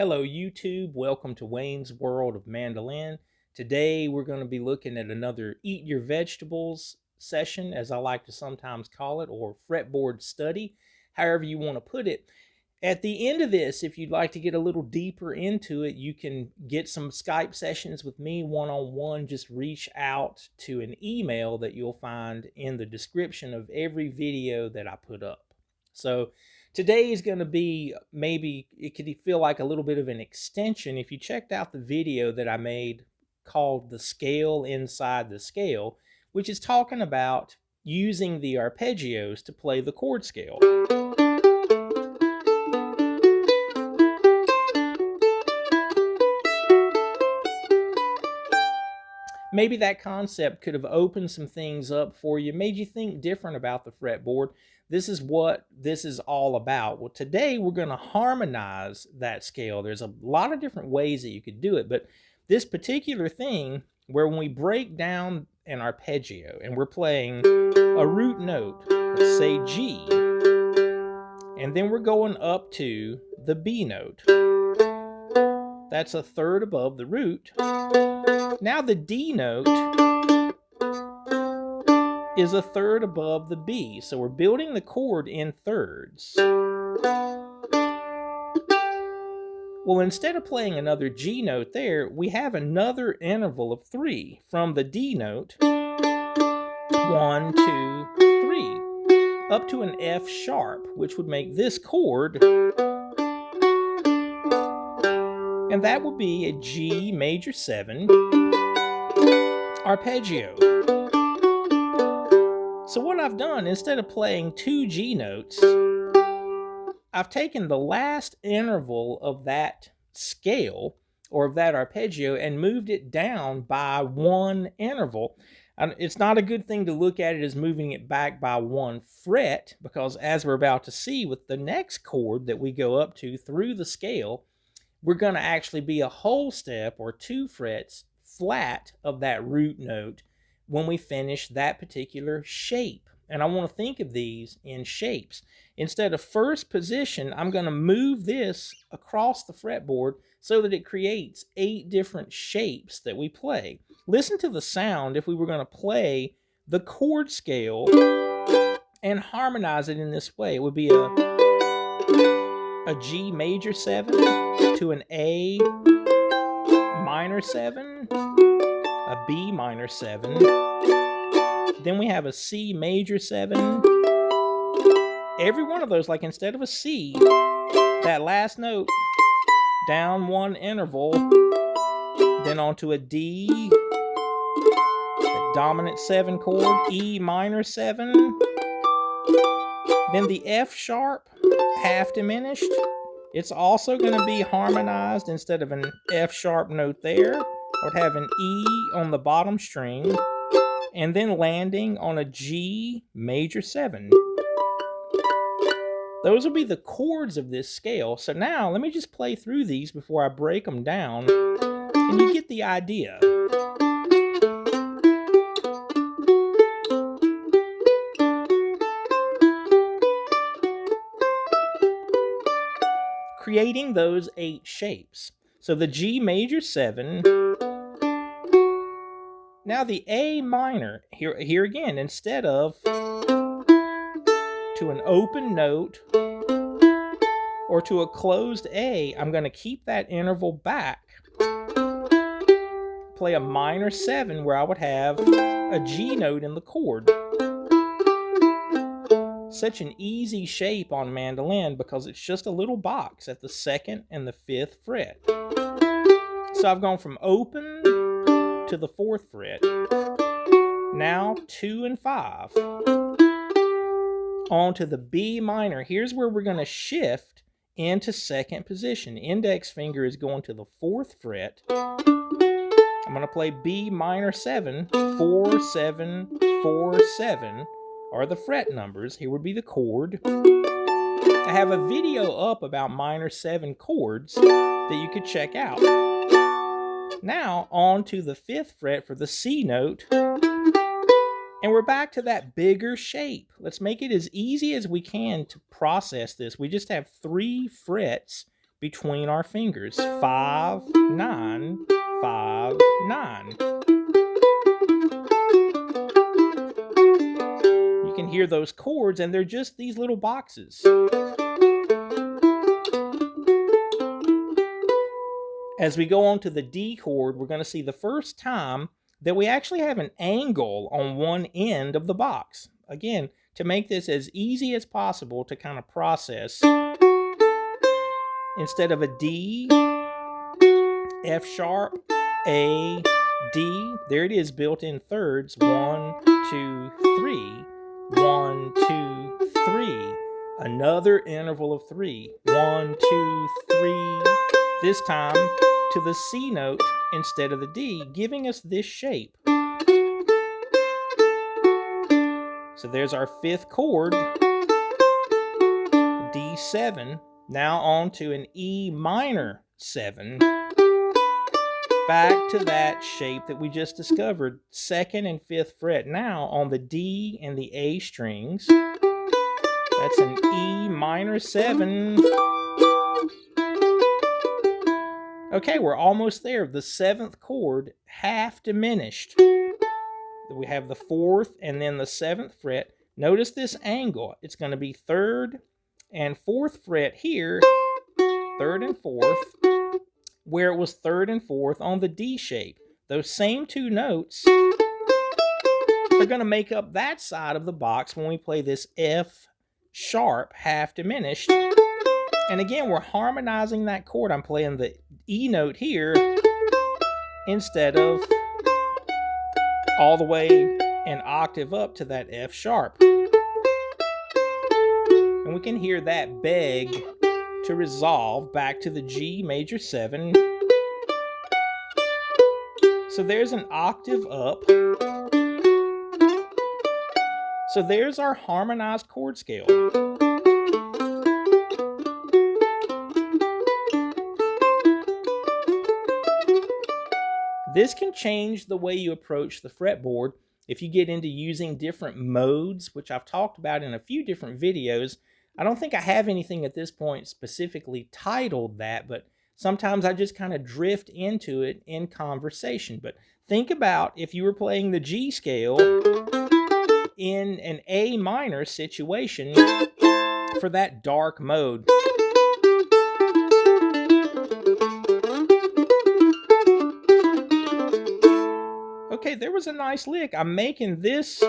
Hello YouTube, welcome to Wayne's World of Mandolin. Today we're going to be looking at another Eat Your Vegetables session, as I like to sometimes call it, or fretboard study, however you want to put it. At the end of this, if you'd like to get a little deeper into it, you can get some Skype sessions with me one-on-one. Just reach out to an email that you'll find in the description of every video that I put up. So today is going to be, maybe it could feel like a little bit of an extension. If you checked out the video that I made called The Scale Inside the Scale, which is talking about using the arpeggios to play the chord scale. Maybe that concept could have opened some things up for you, made you think different about the fretboard. This is what this is all about. Well, today we're going to harmonize that scale. There's a lot of different ways that you could do it, but this particular thing, where when we break down an arpeggio and we're playing a root note, let's say G, and then we're going up to the B note. That's a third above the root. Now the D note is a third above the B. So we're building the chord in thirds. Well, instead of playing another G note there, we have another interval of 3 from the D note, 1, 2, 3, up to an F sharp, which would make this chord, and that would be a G major 7 arpeggio. So what I've done, instead of playing 2 G notes, I've taken the last interval of that scale, or of that arpeggio, and moved it down by 1 interval. And it's not a good thing to look at it as moving it back by 1 fret, because as we're about to see with the next chord that we go up to through the scale, we're going to actually be a whole step or 2 frets flat of that root note when we finish that particular shape. And I want to think of these in shapes. Instead of first position, I'm going to move this across the fretboard so that it creates 8 different shapes that we play. Listen to the sound if we were going to play the chord scale and harmonize it in this way. It would be a G major 7 to an A minor 7, a B minor 7, then we have a C major 7. Every one of those, like instead of a C, that last note, down 1 interval, then onto a D, the dominant 7 chord, E minor 7, then the F sharp, half diminished. It's also going to be harmonized. Instead of an F sharp note there, I would have an E on the bottom string, and then landing on a G major 7. Those will be the chords of this scale. So now let me just play through these before I break them down, and you get the idea. Creating those 8 shapes. So the G major 7. Now the A minor, here again, instead of to an open note or to a closed A, I'm going to keep that interval back. Play a minor 7 where I would have a G note in the chord. Such an easy shape on mandolin because it's just a little box at the 2nd and the 5th fret. So I've gone from open to the 4th fret. Now 2 and 5. On to the B minor. Here's where we're going to shift into 2nd position. Index finger is going to the 4th fret. I'm going to play B minor 7, 4, 7, 4, 7. Are the fret numbers. Here would be the chord. I have a video up about minor 7 chords that you could check out. Now on to the 5th fret for the C note. And we're back to that bigger shape. Let's make it as easy as we can to process this. We just have 3 frets between our fingers. 5, 9, 5, 9. You can hear those chords, and they're just these little boxes. As we go on to the D chord, we're going to see the first time that we actually have an angle on one end of the box. Again, to make this as easy as possible to kind of process, instead of a D, F sharp, A, D, there it is built in thirds. 1, 2, 3. 1, 2, 3. Another interval of 3. 1, 2, 3. This time to the C note instead of the D, giving us this shape. So there's our fifth chord, D7. Now on to an E minor 7. Back to that shape that we just discovered, 2nd and 5th fret. Now on the D and the A strings, that's an E minor 7. Okay, we're almost there. The 7th chord, half diminished. We have the 4th and then the 7th fret. Notice this angle. It's going to be 3rd and 4th fret here, 3rd and 4th, where it was 3rd and 4th on the D shape. Those same two notes are going to make up that side of the box when we play this F sharp half diminished. And again, we're harmonizing that chord. I'm playing the E note here instead of all the way an octave up to that F sharp. And we can hear that beg to resolve back to the G major 7. So there's an octave up. So there's our harmonized chord scale. This can change the way you approach the fretboard if you get into using different modes, which I've talked about in a few different videos. I don't think I have anything at this point specifically titled that, but sometimes I just kind of drift into it in conversation. But think about if you were playing the G scale in an A minor situation for that dark mode. Okay, there was a nice lick. I'm making this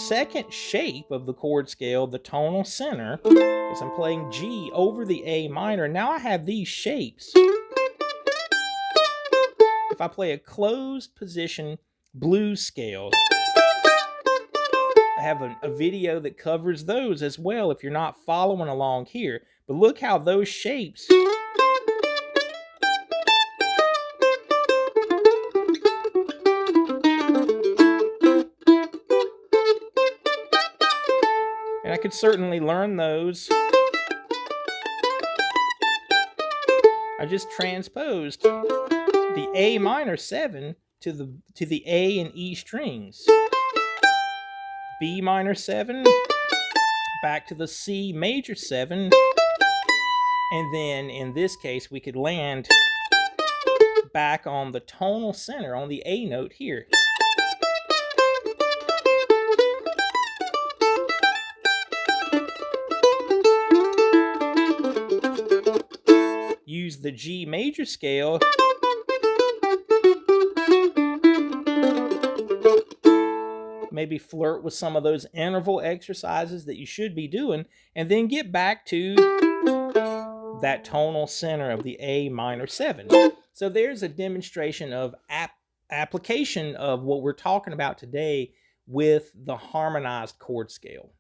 second shape of the chord scale the tonal center, because I'm playing G over the A minor. Now I have these shapes. If I play a closed position blues scale, I have a video that covers those as well if you're not following along here. But look how those shapes and I could certainly learn those. I just transposed the A minor 7 to the A and E strings. B minor 7, back to the C major 7, and then in this case we could land back on the tonal center on the A note here. Use the G major scale maybe flirt with some of those interval exercises that you should be doing, and then get back to that tonal center of the A minor 7. So there's a demonstration of application of what we're talking about today with the harmonized chord scale.